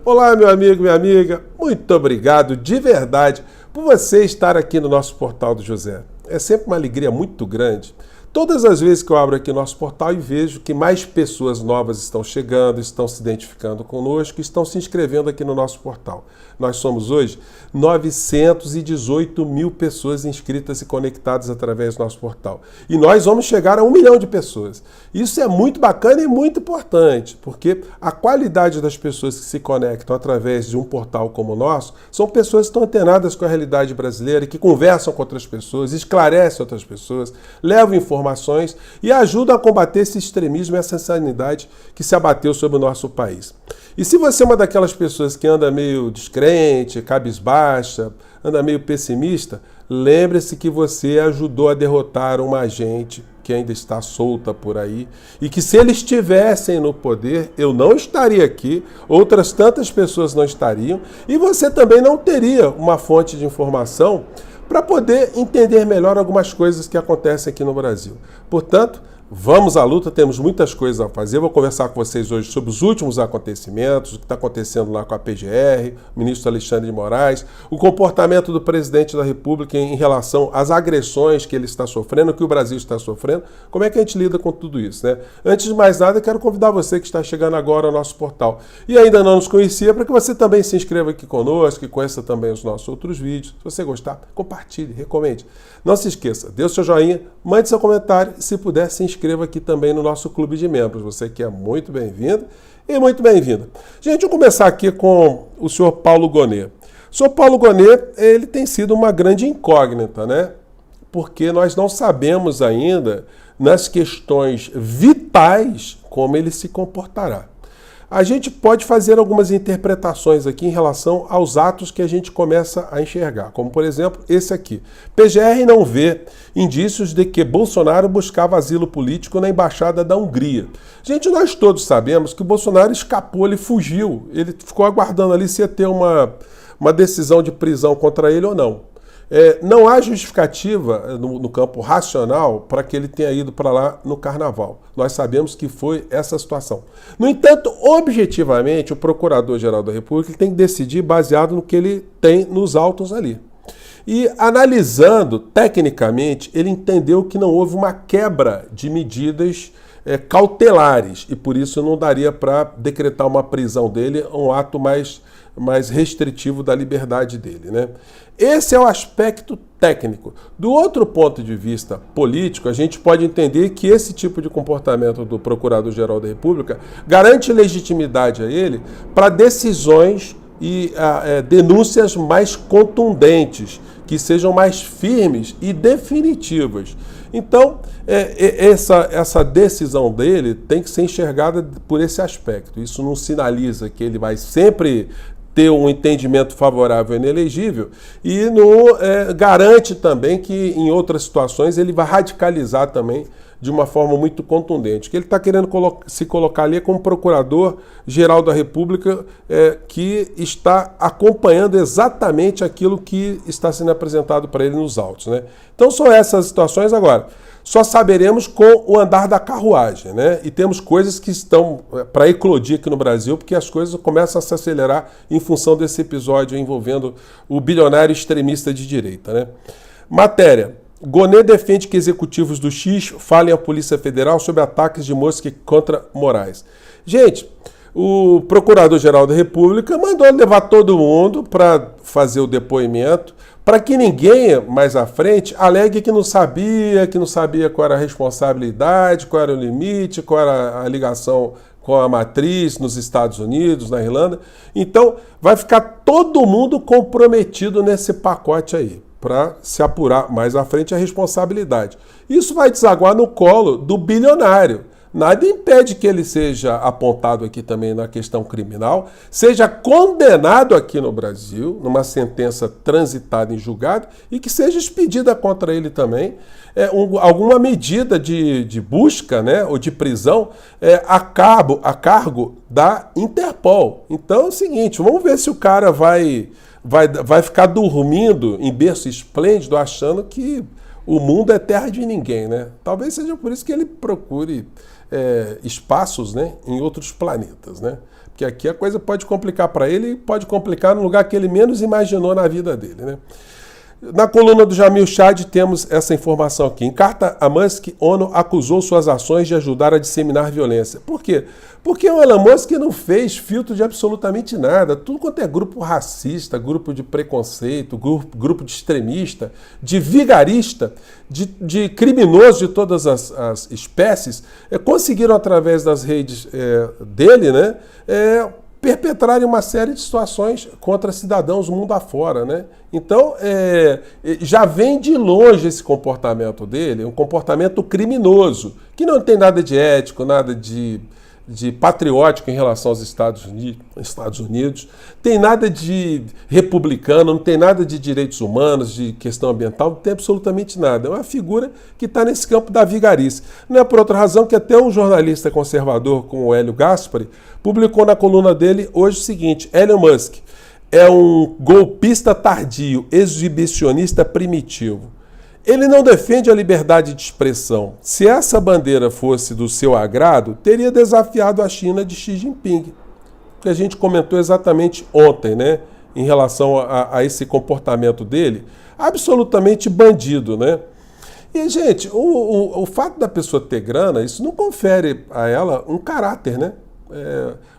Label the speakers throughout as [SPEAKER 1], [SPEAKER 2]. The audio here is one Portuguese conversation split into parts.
[SPEAKER 1] Olá, meu amigo, minha amiga, muito obrigado de verdade por você estar aqui no nosso Portal do José. É sempre uma alegria muito grande. Todas as vezes que eu abro aqui nosso portal e vejo que mais pessoas novas estão chegando, estão se identificando conosco, estão se inscrevendo aqui no nosso portal. Nós somos hoje 918 mil pessoas inscritas e conectadas através do nosso portal. E nós vamos chegar a 1 milhão de pessoas. Isso é muito bacana e muito importante, porque a qualidade das pessoas que se conectam através de um portal como o nosso são pessoas que estão antenadas com a realidade brasileira e que conversam com outras pessoas, esclarecem outras pessoas, levam informações e ajudam a combater esse extremismo e essa insanidade que se abateu sobre o nosso país. E se você é uma daquelas pessoas que anda meio descrente, cabisbaixa, anda meio pessimista, lembre-se que você ajudou a derrotar uma agente que ainda está solta por aí e que se eles estivessem no poder, eu não estaria aqui, outras tantas pessoas não estariam e você também não teria uma fonte de informação para poder entender melhor algumas coisas que acontecem aqui no Brasil. Portanto, vamos à luta, temos muitas coisas a fazer. Eu vou conversar com vocês hoje sobre os últimos acontecimentos, o que está acontecendo lá com a PGR, o ministro Alexandre de Moraes, o comportamento do presidente da República em relação às agressões que ele está sofrendo, que o Brasil está sofrendo. Como é que a gente lida com tudo isso, né? Antes de mais nada, eu quero convidar você que está chegando agora ao nosso portal e ainda não nos conhecia, para que você também se inscreva aqui conosco e conheça também os nossos outros vídeos. Se você gostar, compartilhe, recomende. Não se esqueça, dê o seu joinha, mande seu comentário e, se puder, se inscreva aqui também no nosso clube de membros. Você que é muito bem-vindo e muito bem-vinda. Gente, eu vou começar aqui com o senhor Paulo Gonet. O senhor Paulo Gonet, ele tem sido uma grande incógnita, né? Porque nós não sabemos ainda, nas questões vitais, como ele se comportará. A gente pode fazer algumas interpretações aqui em relação aos atos que a gente começa a enxergar, como por exemplo esse aqui. PGR não vê indícios de que Bolsonaro buscava asilo político na Embaixada da Hungria. Gente, nós todos sabemos que o Bolsonaro escapou, ele fugiu, ele ficou aguardando ali se ia ter uma decisão de prisão contra ele ou não. Não há justificativa no campo racional para que ele tenha ido para lá no carnaval. Nós sabemos que foi essa situação. No entanto, objetivamente, o Procurador-Geral da República tem que decidir baseado no que ele tem nos autos ali. E analisando tecnicamente, ele entendeu que não houve uma quebra de medidas cautelares e por isso não daria para decretar uma prisão dele, um ato mais restritivo da liberdade dele, né? Esse é o aspecto técnico. Do outro ponto de vista político, a gente pode entender que esse tipo de comportamento do Procurador-Geral da República garante legitimidade a ele para decisões e denúncias mais contundentes, que sejam mais firmes e definitivas. Então, essa decisão dele tem que ser enxergada por esse aspecto. Isso não sinaliza que ele vai sempre ter um entendimento favorável e inelegível e não garante também que em outras situações ele vai radicalizar também de uma forma muito contundente. O que ele está querendo se colocar ali é como Procurador-Geral da República que está acompanhando exatamente aquilo que está sendo apresentado para ele nos autos, né? Então são essas situações agora. Só saberemos com o andar da carruagem, né? E temos coisas que estão para eclodir aqui no Brasil, porque as coisas começam a se acelerar em função desse episódio envolvendo o bilionário extremista de direita, né? Matéria. Gonet defende que executivos do X falem à Polícia Federal sobre ataques de mosca contra Moraes. Gente, o Procurador-Geral da República mandou levar todo mundo para fazer o depoimento, para que ninguém mais à frente alegue que não sabia qual era a responsabilidade, qual era o limite, qual era a ligação com a matriz nos Estados Unidos, na Irlanda. Então, vai ficar todo mundo comprometido nesse pacote aí, para se apurar mais à frente a responsabilidade. Isso vai desaguar no colo do bilionário. Nada impede que ele seja apontado aqui também na questão criminal, seja condenado aqui no Brasil, numa sentença transitada em julgado, e que seja expedida contra ele também alguma medida de busca, né, ou de prisão a cargo da Interpol. Então é o seguinte, vamos ver se o cara vai ficar dormindo em berço esplêndido, achando que o mundo é terra de ninguém, né? Talvez seja por isso que ele procure espaços, né, em outros planetas, né? Porque aqui a coisa pode complicar para ele e pode complicar no lugar que ele menos imaginou na vida dele, né? Na coluna do Jamil Chad temos essa informação aqui. Em carta a Musk, ONU acusou suas ações de ajudar a disseminar violência. Por quê? Porque o Elon Musk não fez filtro de absolutamente nada. Tudo quanto é grupo racista, grupo de preconceito, grupo de extremista, de vigarista, de criminoso de todas as espécies, conseguiram através das redes dele, né, perpetrarem uma série de situações contra cidadãos mundo afora, né? Então, já vem de longe esse comportamento dele, um comportamento criminoso, que não tem nada de ético, nada de patriótico em relação aos Estados Unidos, tem nada de republicano, não tem nada de direitos humanos, de questão ambiental, não tem absolutamente nada. É uma figura que está nesse campo da vigarice. Não é por outra razão que até um jornalista conservador como o Hélio Gaspari publicou na coluna dele hoje o seguinte: Elon Musk é um golpista tardio, exibicionista primitivo. Ele não defende a liberdade de expressão. Se essa bandeira fosse do seu agrado, teria desafiado a China de Xi Jinping, que a gente comentou exatamente ontem, né, em relação a esse comportamento dele, absolutamente bandido, né? E, gente, o fato da pessoa ter grana, isso não confere a ela um caráter, né?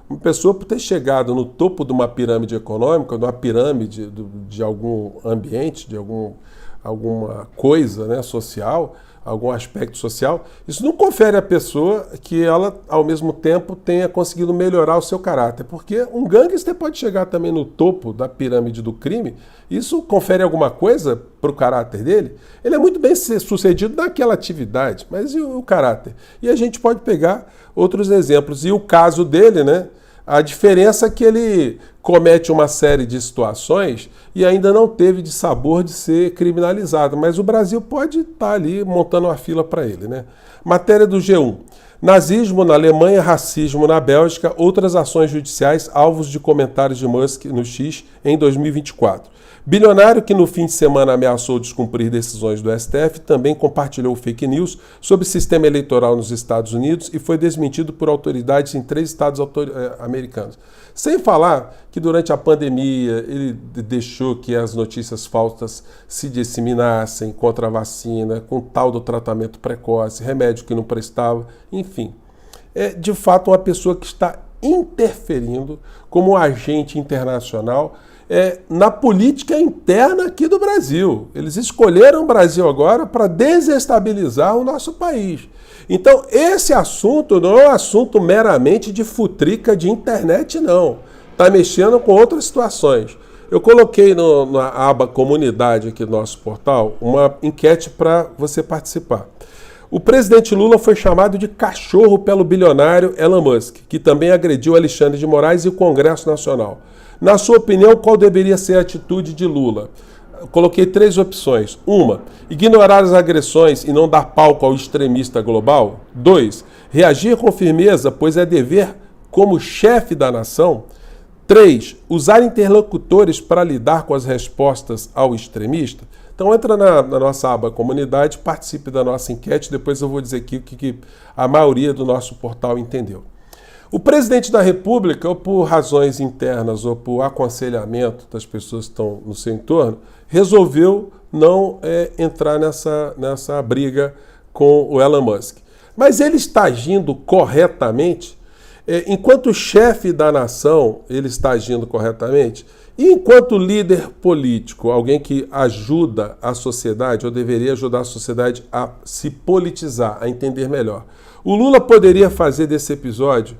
[SPEAKER 1] Uma pessoa por ter chegado no topo de uma pirâmide econômica, de uma pirâmide de algum ambiente, de alguma coisa, né, social, algum aspecto social, isso não confere à pessoa que ela, ao mesmo tempo, tenha conseguido melhorar o seu caráter. Porque um gangster pode chegar também no topo da pirâmide do crime, isso confere alguma coisa para o caráter dele? Ele é muito bem sucedido naquela atividade, mas e o caráter? E a gente pode pegar outros exemplos. E o caso dele, né? A diferença é que ele comete uma série de situações e ainda não teve de sabor de ser criminalizado. Mas o Brasil pode estar ali montando uma fila para ele, né? Matéria do G1. Nazismo na Alemanha, racismo na Bélgica, outras ações judiciais alvos de comentários de Musk no X em 2024. Bilionário que no fim de semana ameaçou descumprir decisões do STF também compartilhou fake news sobre o sistema eleitoral nos Estados Unidos e foi desmentido por autoridades em 3 estados americanos. Sem falar que durante a pandemia ele deixou que as notícias falsas se disseminassem contra a vacina, com tal do tratamento precoce, remédio que não prestava, enfim. É de fato uma pessoa que está interferindo como um agente internacional na política interna aqui do Brasil. Eles escolheram o Brasil agora para desestabilizar o nosso país. Então, esse assunto não é um assunto meramente de futrica de internet, não. Está mexendo com outras situações. Eu coloquei na aba comunidade aqui do nosso portal uma enquete para você participar. O presidente Lula foi chamado de cachorro pelo bilionário Elon Musk, que também agrediu Alexandre de Moraes e o Congresso Nacional. Na sua opinião, qual deveria ser a atitude de Lula? Eu coloquei 3 opções. 1. Ignorar as agressões e não dar palco ao extremista global. 2. Reagir com firmeza, pois é dever como chefe da nação. 3. Usar interlocutores para lidar com as respostas ao extremista. Então entra na nossa aba comunidade, participe da nossa enquete, depois eu vou dizer aqui o que a maioria do nosso portal entendeu. O presidente da República, ou por razões internas ou por aconselhamento das pessoas que estão no seu entorno, resolveu não entrar nessa briga com o Elon Musk. Mas ele está agindo corretamente? Enquanto chefe da nação, ele está agindo corretamente? E enquanto líder político, alguém que ajuda a sociedade, ou deveria ajudar a sociedade a se politizar, a entender melhor, o Lula poderia fazer desse episódio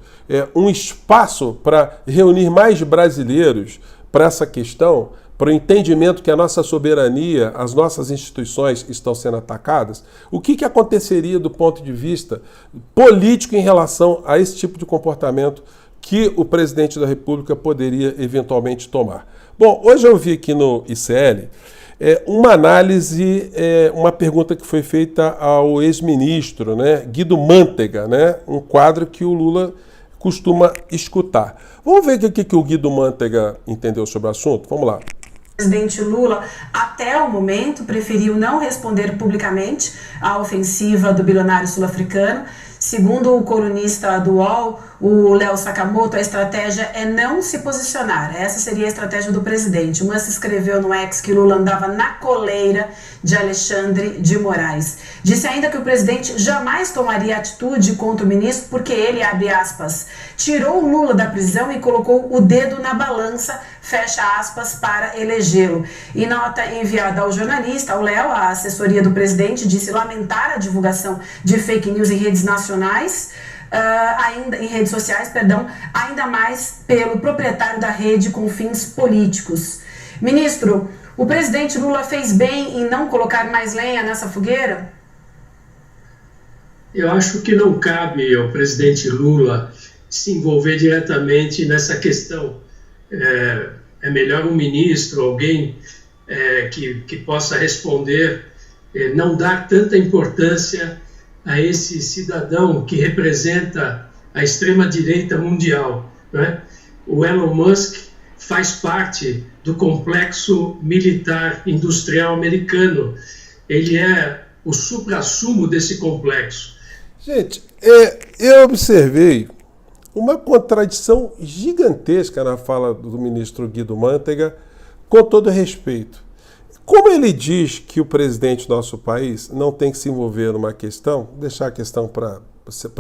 [SPEAKER 1] um espaço para reunir mais brasileiros para essa questão, para o entendimento que a nossa soberania, as nossas instituições estão sendo atacadas? O que aconteceria do ponto de vista político em relação a esse tipo de comportamento que o presidente da República poderia eventualmente tomar? Bom, hoje eu vi aqui no ICL uma análise, uma pergunta que foi feita ao ex-ministro, né, Guido Mantega, né, um quadro que o Lula costuma escutar. Vamos ver o que o Guido Mantega entendeu sobre o assunto? Vamos lá.
[SPEAKER 2] O presidente Lula, até o momento, preferiu não responder publicamente à ofensiva do bilionário sul-africano. Segundo o colunista do UOL, o Léo Sakamoto, a estratégia é não se posicionar. Essa seria a estratégia do presidente. O Musk escreveu no X que Lula andava na coleira de Alexandre de Moraes. Disse ainda que o presidente jamais tomaria atitude contra o ministro porque ele, abre aspas, tirou o Lula da prisão e colocou o dedo na balança, fecha aspas, para elegê-lo. Em nota enviada ao jornalista, ao Léo, a assessoria do presidente disse lamentar a divulgação de fake news em redes nacionais, ainda em redes sociais, ainda mais pelo proprietário da rede com fins políticos. Ministro, o presidente Lula fez bem em não colocar mais lenha nessa fogueira?
[SPEAKER 3] Eu acho que não cabe ao presidente Lula se envolver diretamente nessa questão. É melhor um ministro, alguém que possa responder, não dar tanta importância a esse cidadão que representa a extrema-direita mundial, né? O Elon Musk faz parte do complexo militar industrial americano. Ele é o suprassumo desse complexo.
[SPEAKER 1] Gente, eu observei uma contradição gigantesca na fala do ministro Guido Mantega, com todo respeito. Como ele diz que o presidente do nosso país não tem que se envolver numa questão, deixar a questão para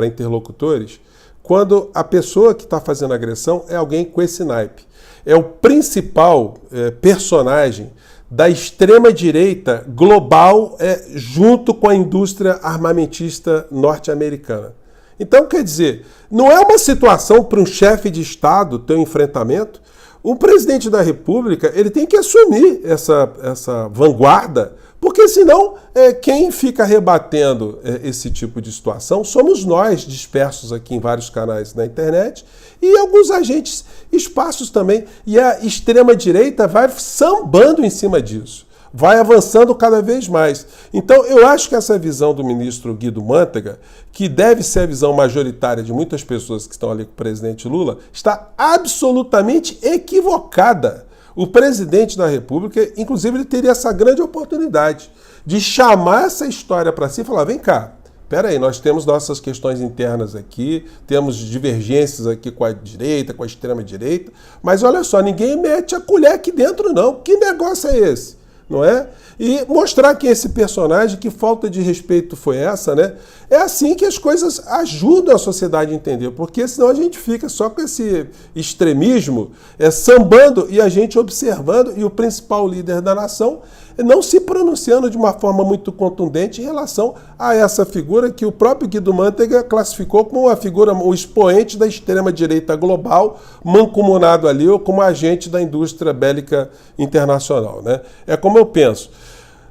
[SPEAKER 1] interlocutores, quando a pessoa que está fazendo a agressão é alguém com esse naipe. É o principal personagem da extrema-direita global junto com a indústria armamentista norte-americana. Então, quer dizer, não é uma situação para um chefe de Estado ter um enfrentamento. O presidente da República ele tem que assumir essa vanguarda, porque senão quem fica rebatendo esse tipo de situação somos nós, dispersos aqui em vários canais na internet, e alguns agentes esparsos também. E a extrema-direita vai sambando em cima disso, vai avançando cada vez mais. Então, eu acho que essa visão do ministro Guido Mantega, que deve ser a visão majoritária de muitas pessoas que estão ali com o presidente Lula, está absolutamente equivocada. O presidente da República, inclusive, ele teria essa grande oportunidade de chamar essa história para si e falar, vem cá, peraí, nós temos nossas questões internas aqui, temos divergências aqui com a direita, com a extrema-direita, mas olha só, ninguém mete a colher aqui dentro não. Que negócio é esse? Não é? E mostrar que esse personagem, que falta de respeito foi essa, né? É assim que as coisas ajudam a sociedade a entender, porque senão a gente fica só com esse extremismo, sambando e a gente observando, e o principal líder da nação não se pronunciando de uma forma muito contundente em relação a essa figura que o próprio Guido Mantega classificou como a figura, o expoente da extrema-direita global, mancomunado ali, ou como agente da indústria bélica internacional, né? É como eu penso.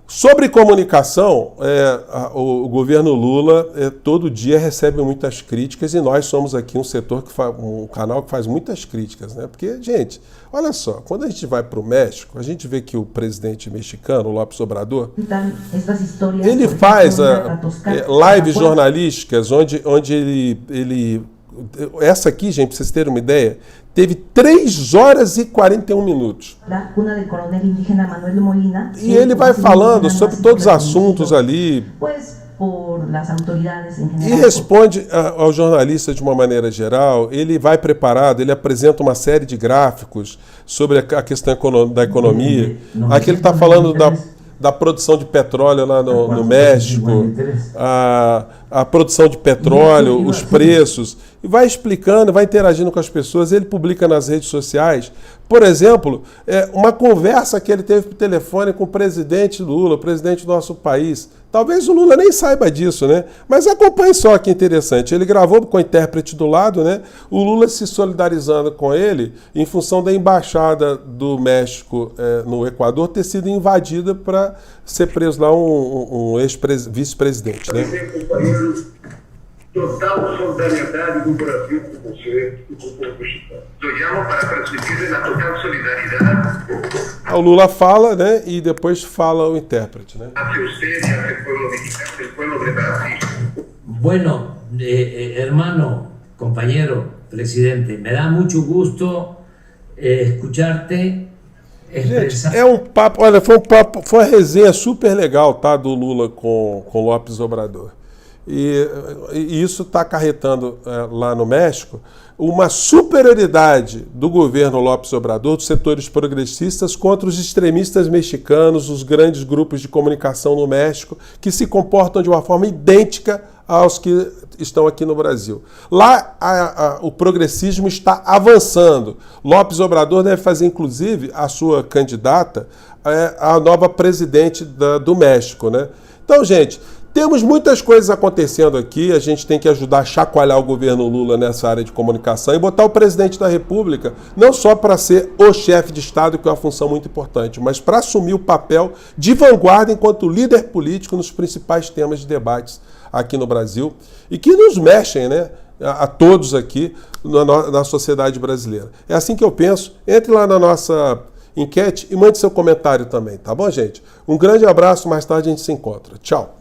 [SPEAKER 1] Sobre comunicação, o governo Lula todo dia recebe muitas críticas e nós somos aqui um canal que faz muitas críticas, né? Porque, gente, olha só, quando a gente vai para o México, a gente vê que o presidente mexicano, López Obrador, ele faz lives jornalísticas onde ele... Essa aqui, gente, para vocês terem uma ideia, teve 3 horas e 41 minutos. E ele vai falando sobre todos os assuntos ali. E responde ao jornalista de uma maneira geral. Ele vai preparado, ele apresenta uma série de gráficos sobre a questão da economia. Aqui ele está falando da produção de petróleo lá no México, a produção de petróleo, os preços, e vai explicando, vai interagindo com as pessoas. Ele publica nas redes sociais, por exemplo, uma conversa que ele teve por telefone com o presidente Lula, o presidente do nosso país. Talvez o Lula nem saiba disso, né? Mas acompanhe só que interessante. Ele gravou com o intérprete do lado, né? O Lula se solidarizando com ele em função da embaixada do México no Equador ter sido invadida para ser preso lá um ex-vice-presidente, né?
[SPEAKER 4] Total solidariedade do Brasil com você e com o povo mexicano. Olhamos para transmitir a total solidariedade.
[SPEAKER 1] O Lula fala, né? E depois fala o intérprete, né?
[SPEAKER 4] Hacia usted y hacia el pueblo mexicano, el pueblo de Brasil.
[SPEAKER 5] Bueno, hermano, compañero, presidente, me da mucho gusto escucharte expresar.
[SPEAKER 1] Gente, é um papo, olha, foi uma resenha super legal, tá? Do Lula com López Obrador. E isso está acarretando lá no México uma superioridade do governo López Obrador, dos setores progressistas, contra os extremistas mexicanos, os grandes grupos de comunicação no México, que se comportam de uma forma idêntica aos que estão aqui no Brasil. Lá o progressismo está avançando. López Obrador deve fazer, inclusive, a sua candidata a nova presidente do México, né? Então, gente, temos muitas coisas acontecendo aqui, a gente tem que ajudar a chacoalhar o governo Lula nessa área de comunicação e botar o presidente da República não só para ser o chefe de Estado, que é uma função muito importante, mas para assumir o papel de vanguarda enquanto líder político nos principais temas de debates aqui no Brasil e que nos mexem, né, a todos aqui na sociedade brasileira. É assim que eu penso. Entre lá na nossa enquete e mande seu comentário também, tá bom, gente? Um grande abraço, mais tarde a gente se encontra. Tchau!